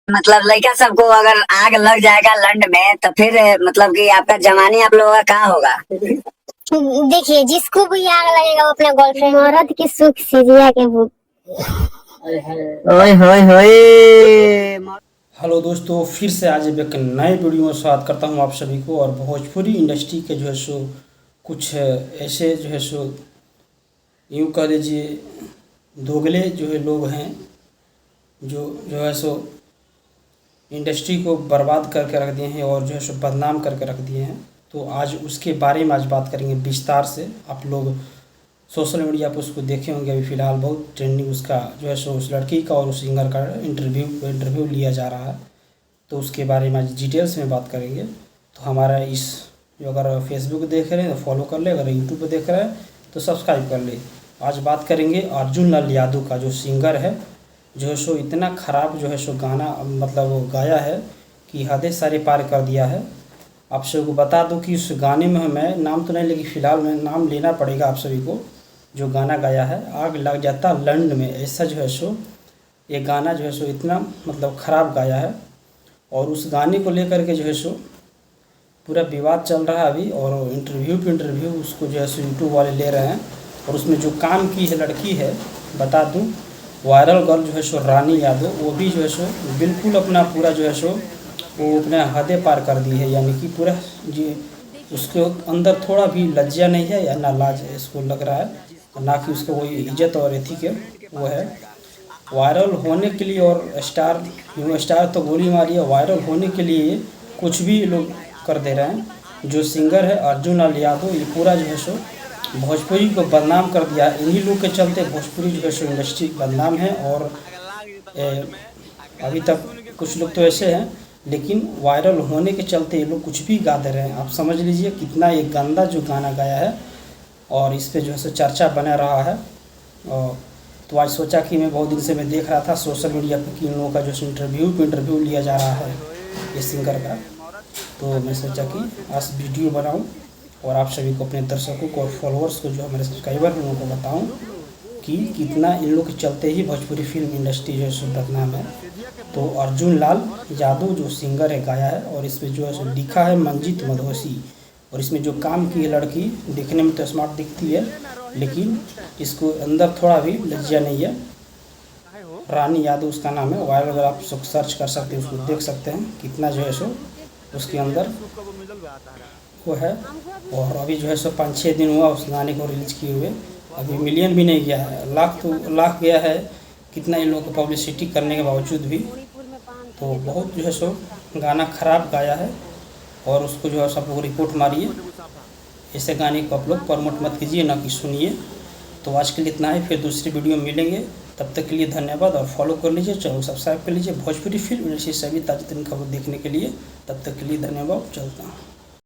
मतलब लड़का सबको अगर आग लग जाएगा लंड में तो फिर मतलब कि आपका जवानी आप लोगों का कहाँ होगा? देखिए, जिसको भी आग लगेगा वो अपना गर्लफ्रेंड औरत की सुख सीरिया के भूख। ओए होए होए। हेलो दोस्तों, फिर से आज एक नए वीडियो में स्वागत करता हूं आप सभी को। और भोजपुरी इंडस्ट्री के जो है सो कुछ ऐसे जो है सो यूँ कह लीजिए दोगले जो है लोग हैं जो है सो इंडस्ट्री को बर्बाद करके रख दिए हैं और जो है सो बदनाम करके रख दिए हैं। तो आज उसके बारे में आज बात करेंगे विस्तार से। आप लोग सोशल मीडिया पर उसको देखे होंगे, अभी फ़िलहाल बहुत ट्रेंडिंग उसका जो है सो उस लड़की का और उस सिंगर का इंटरव्यू लिया जा रहा है। तो उसके बारे में आज डिटेल्स में बात करेंगे। तो हमारा इस जो अगर फेसबुक देख रहे हैं तो फॉलो कर ले, अगर यूट्यूब पे देख रहे हैं तो सब्सक्राइब कर ले। आज बात करेंगे अर्जुन लाल यादव का, जो सिंगर है, जो है सो इतना ख़राब जो है सो गाना मतलब वो गाया है कि हदें सारे पार कर दिया है। आप सबको बता दूं कि उस गाने में मैं नाम तो नहीं, लेकिन फ़िलहाल में नाम लेना पड़ेगा आप सभी को। जो गाना गाया है आग लग जाता लंड में, ऐसा जो है सो ये गाना जो है सो इतना मतलब ख़राब गाया है। और उस गाने को लेकर के जो है सो पूरा विवाद चल रहा है अभी। और इंटरव्यू उसको जो है सो यूट्यूब वाले ले रहे हैं। और उसमें जो काम की है लड़की है, बता दूं, वायरल गर्ल जो है सो रानी यादव, वो भी जो है सो बिल्कुल अपना पूरा जो है सो वो अपने हदें पार कर दी है। यानी कि पूरा जी उसके अंदर थोड़ा भी लज्जा नहीं है या ना लाज है, इसको लग रहा है, ना कि उसको कोई इज्जत और एथिक है वो है। वायरल होने के लिए और स्टार तो गोली मारी है, वायरल होने के लिए कुछ भी लोग कर दे रहे हैं। जो सिंगर है अर्जुन लाल यादव, ये पूरा जो है सो भोजपुरी को बदनाम कर दिया। इन्हीं लोग के चलते भोजपुरी जो है सो इंडस्ट्री बदनाम है। और अभी तक कुछ लोग तो ऐसे हैं, लेकिन वायरल होने के चलते ये लोग कुछ भी गा दे रहे हैं। आप समझ लीजिए कितना ये गंदा जो गाना गाया है। और इस पे जो है सो चर्चा बना रहा है। और तो आज सोचा कि मैं बहुत दिन से मैं देख रहा था सोशल मीडिया पर कि इन लोगों का जो इंटरव्यू लिया जा रहा है ये सिंगर का। तो मैं सोचा कि आज वीडियो बनाऊं और आप सभी को, अपने दर्शकों को और फॉलोअर्स को, जो हमारे सब्सक्राइबर हैं, उनको बताऊं कि कितना इन लोग के चलते ही भोजपुरी फिल्म इंडस्ट्री जो है सो बदनाम है। तो अर्जुन लाल यादव जो सिंगर है गाया है, और इसमें जो है सो लिखा है मंजीत मधोसी। और इसमें जो काम की है लड़की, देखने में तो स्मार्ट दिखती है, लेकिन इसको अंदर थोड़ा भी लज्जा नहीं है। रानी यादव उसका नाम है। वायरल अगर आप सर्च कर सकते हैं, उसको देख सकते हैं कितना जो है सो उसके अंदर वो है। और अभी जो है सो 5-6 दिन हुआ उस गाने को रिलीज़ किए हुए, अभी मिलियन भी नहीं गया है, लाख गया है कितना इन लोगों को पब्लिसिटी करने के बावजूद भी। तो बहुत जो है सो गाना ख़राब गाया है और उसको जो है सब लोग रिपोर्ट मारिए। ऐसे गाने को आप लोग प्रमोट मत कीजिए, ना कि सुनिए। तो आज के लिए इतना है, फिर दूसरी वीडियो में मिलेंगे। तब तक के लिए धन्यवाद और फॉलो कर लीजिए, चैनल सब्सक्राइब कर लीजिए भोजपुरी फिल्म इंडस्ट्री सभी ताज़ा तरीन खबर देखने के लिए। तब तक के लिए धन्यवाद, चलता हूँ।